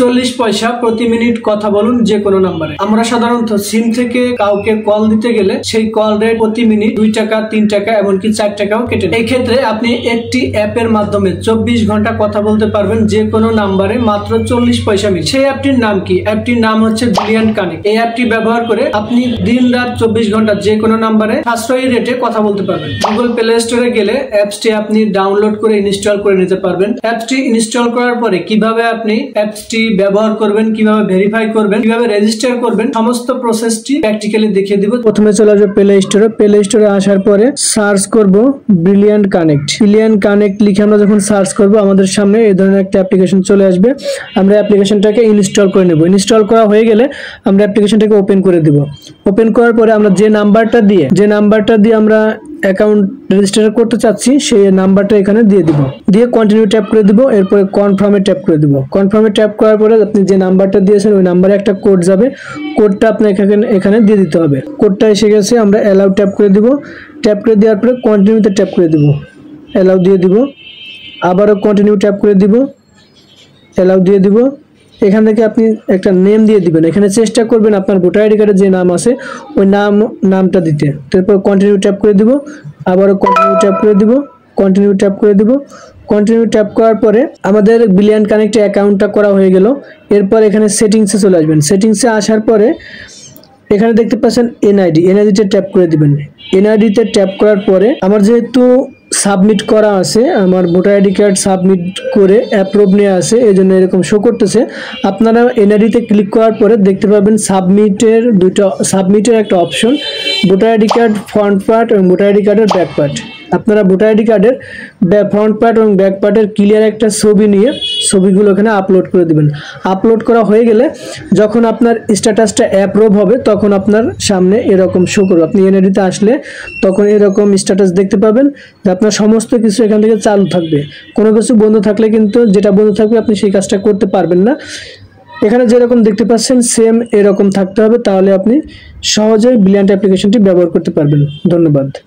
40 পয়সা প্রতি মিনিট কথা বলুন যে কোনো নাম্বারে। আমরা সাধারণত সিম থেকে কাউকে কল দিতে গেলে সেই কল রেট প্রতি মিনিট 2 টাকা, 3 টাকা, এমনকি 4 টাকাও কেটে নেয়। এই ক্ষেত্রে আপনি একটি অ্যাপের মাধ্যমে 24 ঘন্টা কথা বলতে পারবেন যে কোনো নাম্বারে মাত্র 40 পয়সা মিনিট। সেই অ্যাপটির নাম কি? অ্যাপটির নাম হচ্ছে ব্রিলিয়ান্ট কানেক্ট। এই অ্যাপটি ব্যবহার করে আপনি দিন রাত 24 ঘন্টা যে কোনো নাম্বারে সাশ্রয়ী রেটে কথা বলতে পারবেন। গুগল প্লে স্টোরে গেলে অ্যাপসটি আপনি ডাউনলোড করে ইনস্টল করে নিতে পারবেন। অ্যাপসটি ইনস্টল করার পরে কিভাবে আপনি অ্যাপসটি ব্যবহার করবেন, কিভাবে ভেরিফাই করবেন, কিভাবে রেজিস্টার করবেন, সমস্ত প্রসেসটি প্র্যাকটিক্যালি দেখিয়ে দিব। প্রথমে চলে আসবে প্লে স্টোরে। প্লে স্টোরে আসার পরে সার্চ করব ব্রিলিয়ান্ট কানেক্ট। ব্রিলিয়ান্ট কানেক্ট লিখে আমরা যখন সার্চ করব আমাদের সামনে এই ধরনের একটা অ্যাপ্লিকেশন চলে আসবে। আমরা অ্যাপ্লিকেশনটাকে ইনস্টল করে নেব। ইনস্টল করা হয়ে গেলে আমরা অ্যাপ্লিকেশনটাকে ওপেন করে দিব। ওপেন করার পরে আমরা যে নাম্বারটা দিয়ে আমরা অ্যাকাউন্ট রেজিস্টার করতে চাচ্ছি সেই নাম্বারটা এখানে দিয়ে দিব। দিয়ে কন্টিনিউ ট্যাপ করে দিব। এরপরে কনফার্মে ট্যাপ করে দিব। কনফার্মে ট্যাপ করার পরে আপনি যে নাম্বারটা দিয়েছেন ওই নাম্বারে একটা কোড যাবে। কোডটা আপনি এখানে দিয়ে দিতে হবে। কোডটা এসে গেছে, আমরা অ্যালাউ ট্যাপ করে দিব। ট্যাপ করে দেওয়ার পরে কন্টিনিউতে ট্যাপ করে দিব। অ্যালাউ দিয়ে দিব। আবারও কন্টিনিউ ট্যাপ করে দিব। অ্যালাউ দিয়ে দিব। এখান থেকে আপনি একটা নেম দিয়ে দিবেন। এখানে চেষ্টা করবেন আপনার ভোটার আইডি কার্ডে যে নাম আছে ওই নামটা দিতে। তারপর কন্টিনিউ ট্যাপ করে দিব। আবারও কন্টিনিউ ট্যাপ করে দিব। কন্টিনিউ ট্যাপ করে দিব। কন্টিনিউ ট্যাপ করার পরে আমাদের ব্রিলিয়ান্ট কানেক্টে অ্যাকাউন্টটা করা হয়ে গেল। এরপর এখানে সেটিংসে চলে আসবেন। সেটিংসে আসার পরে এখানে দেখতে পাচ্ছেন এনআইডিতে ট্যাপ করে দিবেন। এনআইডিতে ট্যাপ করার পরে আমার যেহেতু সাবমিট করা আছে, আমার ভোটার আইডি কার্ড সাবমিট করে অ্যাপ্রুভ নিয়ে আছে, এই জন্য এরকম শো করতেছে। আপনারা এনআইডিতে ক্লিক করার পরে দেখতে পাবেন সাবমিটের একটা option, voter ID card front part এবং ভোটার আইডি কার্ডের ব্যাক পার্ট। আপনারা ভোটার আইডি কার্ডের ফ্রন্ট পার্ট এবং ব্যাক পার্টের ক্লিয়ার একটা ছবি নিয়ে ছবিগুলো এখানে আপলোড করে দিবেন। আপলোড করা হয়ে গেলে যখন আপনার স্ট্যাটাসটা অ্যাপ্রুভ হবে তখন আপনার সামনে এরকম শো করবে। আপনি এনআইডিতে আসলে তখন এরকম স্ট্যাটাস দেখতে পাবেন যে আপনার সমস্ত কিছু এখান থেকে চালু থাকবে। কোনো কিছু বন্ধ থাকলে কিন্তু যেটা বন্ধ থাকবে আপনি সেই কাজটা করতে পারবেন না। এখানে যেরকম দেখতে পাচ্ছেন সেম এরকম থাকতে হবে, তাহলে আপনি সহজেই ব্রিলিয়ান্ট অ্যাপ্লিকেশনটি ব্যবহার করতে পারবেন। ধন্যবাদ।